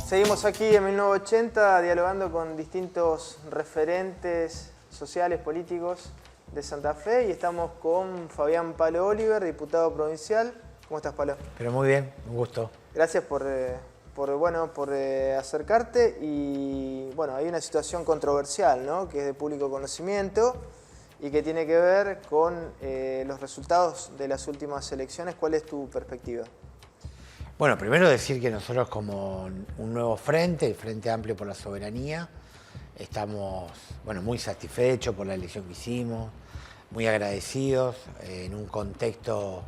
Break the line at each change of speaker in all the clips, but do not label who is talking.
Seguimos aquí en 1980 dialogando con distintos referentes sociales, políticos de Santa Fe y estamos con Fabián Palo Oliver, diputado provincial. ¿Cómo estás, Palo?
Pero muy bien, un gusto.
Gracias por acercarte y bueno, hay una situación controversial, ¿no? Que es de público conocimiento y que tiene que ver con los resultados de las últimas elecciones. ¿Cuál es tu perspectiva?
Bueno, primero decir que nosotros como un nuevo frente, el Frente Amplio por la Soberanía, estamos muy satisfechos por la elección que hicimos, muy agradecidos en un contexto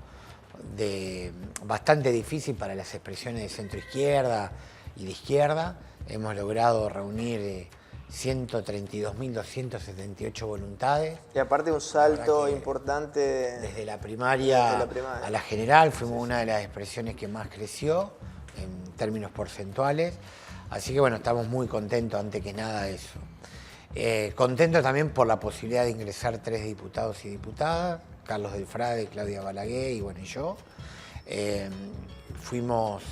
bastante difícil para las expresiones de centro-izquierda y de izquierda. Hemos logrado reunir 132.278 voluntades.
Y aparte un salto importante
desde la primaria a la general, fuimos una de las expresiones que más creció en términos porcentuales. Así que bueno, estamos muy contentos antes que nada de eso. Contentos también por la posibilidad de ingresar 3 diputados y diputadas, Carlos Del Frade, Claudia Balaguer y yo. Fuimos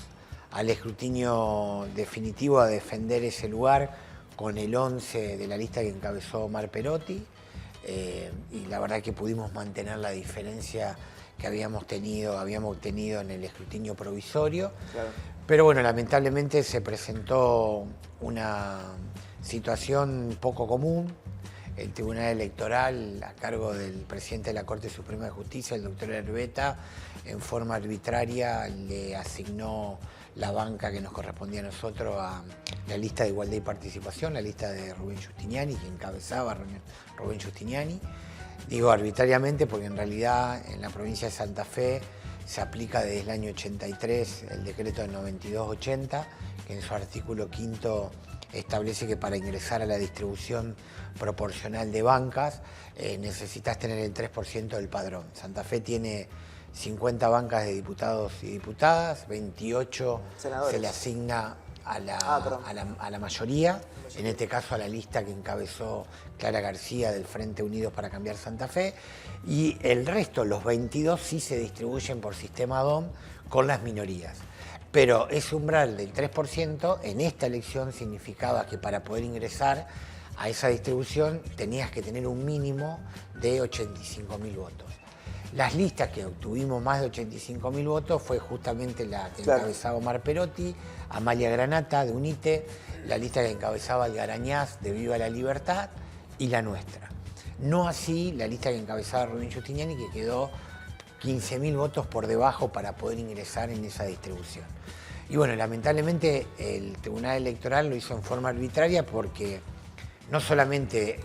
al escrutinio definitivo a defender ese lugar con el 11 de la lista que encabezó Omar Perotti, y la verdad que pudimos mantener la diferencia que habíamos obtenido en el escrutinio provisorio.
Claro.
Pero bueno, lamentablemente se presentó una situación poco común. El Tribunal Electoral, a cargo del presidente de la Corte Suprema de Justicia, el doctor Herbeta, en forma arbitraria le asignó la banca que nos correspondía a nosotros a la lista de igualdad y participación, la lista de Rubén Giustiniani, que encabezaba Rubén Giustiniani. Digo arbitrariamente porque en realidad en la provincia de Santa Fe se aplica desde el año 83 el decreto de 9280, que en su artículo 5 establece que para ingresar a la distribución proporcional de bancas necesitas tener el 3% del padrón. Santa Fe tiene 50 bancas de diputados y diputadas, 28
senadores.
Se le asigna a la mayoría, en este caso a la lista que encabezó Clara García del Frente Unidos para Cambiar Santa Fe, y el resto, los 22, sí se distribuyen por sistema DOM con las minorías. Pero ese umbral del 3% en esta elección significaba que para poder ingresar a esa distribución tenías que tener un mínimo de 85.000 votos. Las listas que obtuvimos más de 85.000 votos fue justamente la que encabezaba Omar Perotti, Amalia Granata de UNITE, la lista que encabezaba Algarañaz de Viva la Libertad y la nuestra. No así la lista que encabezaba Rubén Giustiniani, que quedó 15.000 votos por debajo para poder ingresar en esa distribución. Y bueno, lamentablemente el Tribunal Electoral lo hizo en forma arbitraria porque no solamente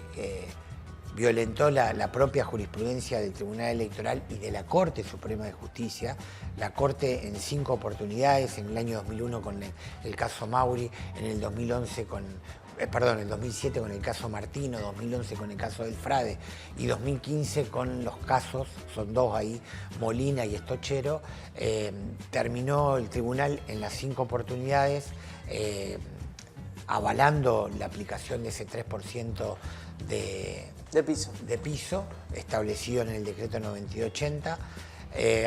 violentó la propia jurisprudencia del Tribunal Electoral y de la Corte Suprema de Justicia. La Corte en 5 oportunidades, en el año 2001 con el caso Mauri, en el 2007 con el caso Martino, 2011 con el caso Del Frade y 2015 con los casos, son 2 ahí, Molina y Estochero, terminó el tribunal en las 5 oportunidades avalando la aplicación de ese 3% de piso establecido en el decreto 9280,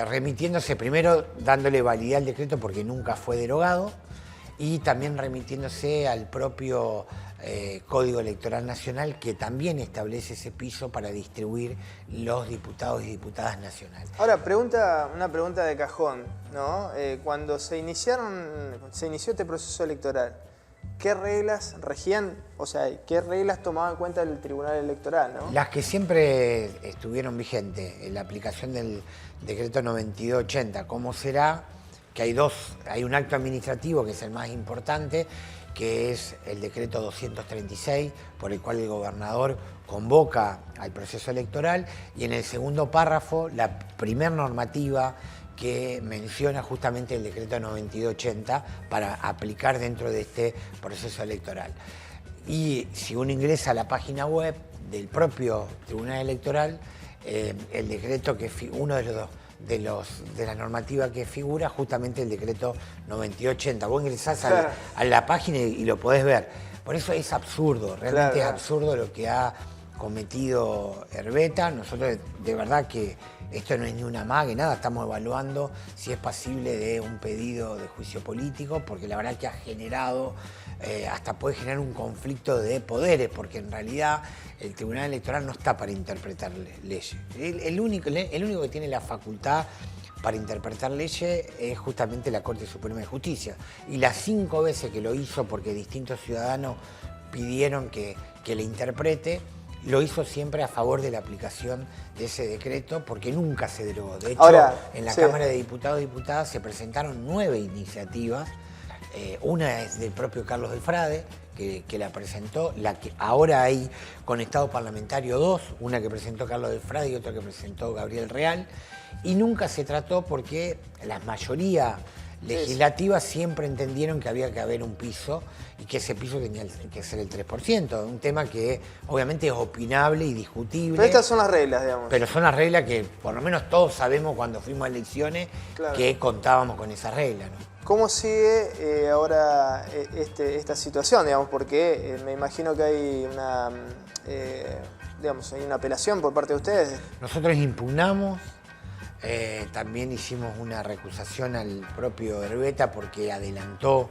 remitiéndose primero, dándole validez al decreto porque nunca fue derogado, y también remitiéndose al propio Código Electoral Nacional, que también establece ese piso para distribuir los diputados y diputadas nacionales.
Ahora, una pregunta de cajón, ¿no? Cuando se inició este proceso electoral, ¿qué reglas regían, qué reglas tomaba en cuenta el Tribunal Electoral, ¿no?
Las que siempre estuvieron vigentes, la aplicación del decreto 9280, ¿cómo será? Que hay un acto administrativo que es el más importante, que es el decreto 236, por el cual el gobernador convoca al proceso electoral, y en el segundo párrafo, la primera normativa que menciona justamente el decreto 9280 para aplicar dentro de este proceso electoral. Y si uno ingresa a la página web del propio Tribunal Electoral, el decreto uno de la normativa que figura justamente el decreto 9280. Vos ingresás a la página y lo podés ver. Por eso es absurdo, realmente es absurdo lo que ha cometido Herbeta. Nosotros de verdad que esto no es ni una amague, nada, estamos evaluando si es pasible de un pedido de juicio político, porque la verdad que ha generado, hasta puede generar un conflicto de poderes, porque en realidad el Tribunal Electoral no está para interpretar leyes. El único que tiene la facultad para interpretar leyes es justamente la Corte Suprema de Justicia. Y las 5 veces que lo hizo, porque distintos ciudadanos pidieron que le interprete, lo hizo siempre a favor de la aplicación de ese decreto, porque nunca se derogó. De hecho, en la Cámara de Diputados y Diputadas se presentaron 9 iniciativas. Una es del propio Carlos Delfrade, que la presentó, la que ahora hay con Estado Parlamentario 2, una que presentó Carlos Delfrade y otra que presentó Gabriel Real, y nunca se trató porque la mayoría legislativa siempre entendieron que había que haber un piso y que ese piso tenía que ser el 3%, un tema que obviamente es opinable y discutible.
Pero estas son las reglas, digamos.
Pero son las reglas que por lo menos todos sabemos cuando fuimos a elecciones que contábamos con esas reglas, ¿no?
¿Cómo sigue ahora esta situación, digamos? Porque me imagino que hay hay una apelación por parte de ustedes.
Nosotros impugnamos, también hicimos una recusación al propio Herbeta porque adelantó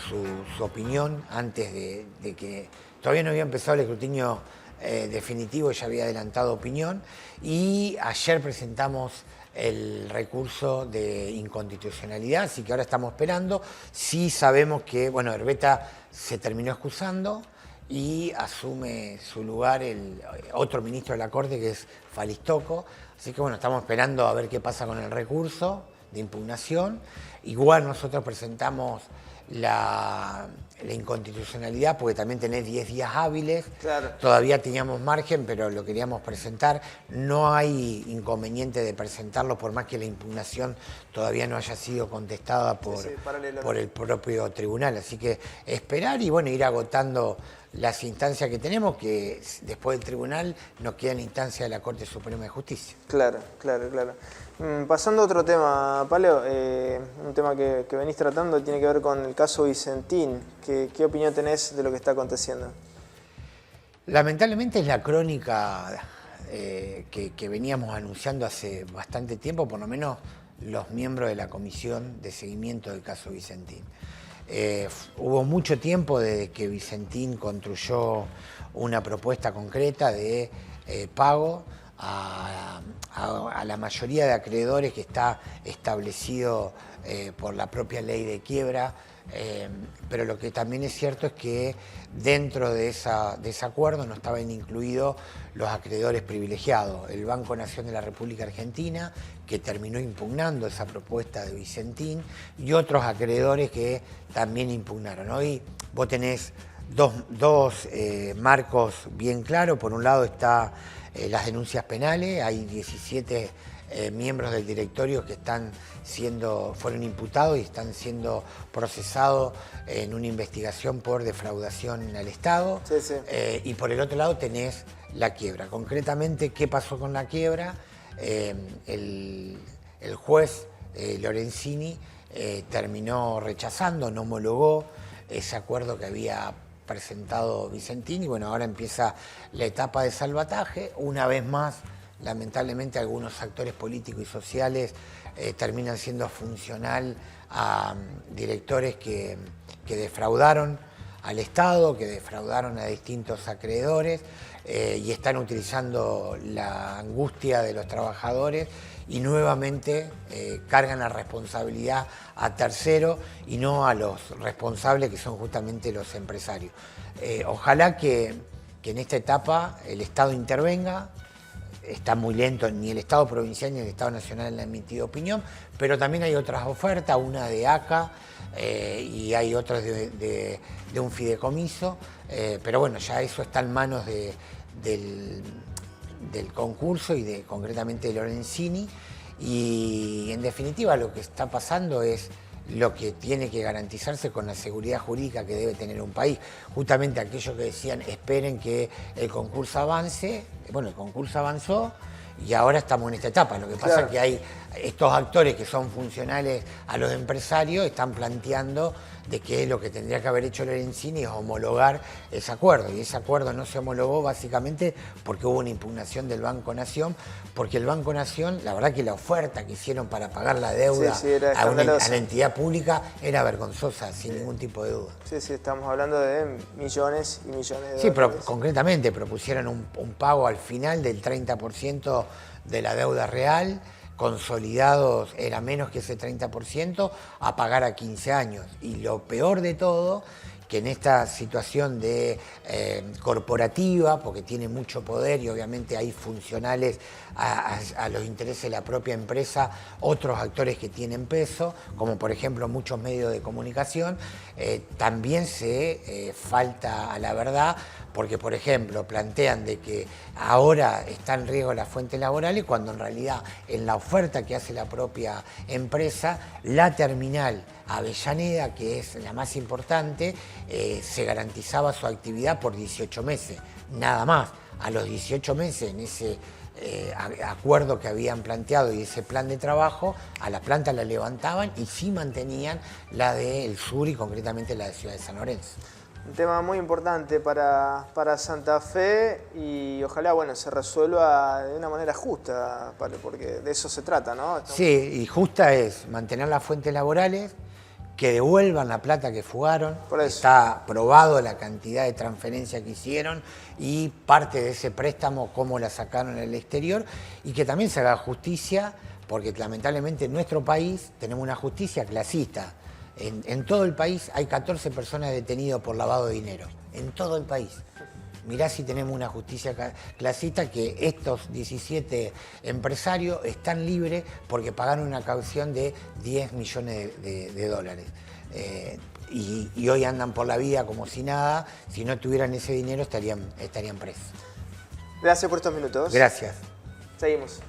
su opinión antes de que todavía no había empezado el escrutinio definitivo, ya había adelantado opinión, y ayer presentamos el recurso de inconstitucionalidad, así que ahora estamos esperando. Sí sabemos que, bueno, Herbeta se terminó excusando y asume su lugar el otro ministro de la Corte, que es Falistoco. Así que, bueno, estamos esperando a ver qué pasa con el recurso de impugnación. Igual nosotros presentamos la inconstitucionalidad, porque también tenés 10 días hábiles.
Claro.
Todavía teníamos margen, pero lo queríamos presentar. No hay inconveniente de presentarlo, por más que la impugnación todavía no haya sido contestada por el propio tribunal. Así que esperar y, bueno, ir agotando las instancias que tenemos, que después del tribunal nos queda la instancia de la Corte Suprema de Justicia.
Claro. Pasando a otro tema, Palo, un tema que venís tratando tiene que ver con el caso Vicentín. ¿Qué opinión tenés de lo que está aconteciendo?
Lamentablemente es la crónica que veníamos anunciando hace bastante tiempo, por lo menos los miembros de la Comisión de Seguimiento del caso Vicentín. Hubo mucho tiempo desde que Vicentín construyó una propuesta concreta de pago a la mayoría de acreedores que está establecido por la propia ley de quiebra, pero lo que también es cierto es que dentro de ese acuerdo no estaban incluidos los acreedores privilegiados. El Banco Nación de la República Argentina, que terminó impugnando esa propuesta de Vicentín, y otros acreedores que también impugnaron. Hoy vos tenés dos marcos bien claros. Por un lado está las denuncias penales, hay 17 miembros del directorio que fueron imputados y están siendo procesados en una investigación por defraudación al Estado.
Sí.
Y por el otro lado tenés la quiebra. Concretamente, ¿qué pasó con la quiebra? El juez Lorenzini terminó rechazando, no homologó ese acuerdo que había presentado Vicentín, y bueno, ahora empieza la etapa de salvataje. Una vez más, lamentablemente, algunos actores políticos y sociales terminan siendo funcional a directores que defraudaron al Estado, que defraudaron a distintos acreedores, y están utilizando la angustia de los trabajadores y nuevamente cargan la responsabilidad a terceros y no a los responsables, que son justamente los empresarios. Ojalá que en esta etapa el Estado intervenga. Está muy lento, ni el Estado provincial ni el Estado nacional han emitido opinión, pero también hay otras ofertas, una de ACA y hay otras de un fideicomiso, pero bueno, ya eso está en manos del concurso y concretamente de Lorenzini, y en definitiva lo que está pasando es lo que tiene que garantizarse con la seguridad jurídica que debe tener un país. Justamente aquellos que decían esperen que el concurso avance, bueno, el concurso avanzó y ahora estamos en esta etapa. Lo que pasa es que hay estos actores que son funcionales a los empresarios, están planteando de que lo que tendría que haber hecho Lorenzini es homologar ese acuerdo. Y ese acuerdo no se homologó básicamente porque hubo una impugnación del Banco Nación, porque el Banco Nación, la verdad que la oferta que hicieron para pagar la deuda a la entidad pública era vergonzosa, sin ningún tipo de duda.
Sí, sí, estamos hablando de millones y millones de dólares.
Sí, pero concretamente propusieron un pago al final del 30% de la deuda real, consolidados era menos que ese 30%, a pagar a 15 años. Y lo peor de todo, que en esta situación de corporativa, porque tiene mucho poder y obviamente hay funcionales a los intereses de la propia empresa, otros actores que tienen peso, como por ejemplo muchos medios de comunicación, también se falta a la verdad, porque por ejemplo plantean de que ahora está en riesgo las fuentes laborales, cuando en realidad en la oferta que hace la propia empresa, la terminal Avellaneda, que es la más importante, se garantizaba su actividad por 18 meses, nada más. A los 18 meses, en ese acuerdo que habían planteado y ese plan de trabajo, a la planta la levantaban y sí mantenían la del sur y concretamente la de Ciudad de San Lorenzo.
Un tema muy importante para Santa Fe y ojalá, bueno, se resuelva de una manera justa, porque de eso se trata, ¿no?
Sí, y justa es mantener las fuentes laborales, que devuelvan la plata que fugaron. Está probado la cantidad de transferencia que hicieron y parte de ese préstamo, cómo la sacaron en el exterior, y que también se haga justicia, porque lamentablemente en nuestro país tenemos una justicia clasista. En todo el país hay 14 personas detenidas por lavado de dinero, en todo el país. Mirá si tenemos una justicia clasista, que estos 17 empresarios están libres porque pagaron una caución de 10 millones de dólares. Y hoy andan por la vida como si nada. Si no tuvieran ese dinero estarían presos.
Gracias por estos minutos.
Gracias.
Seguimos.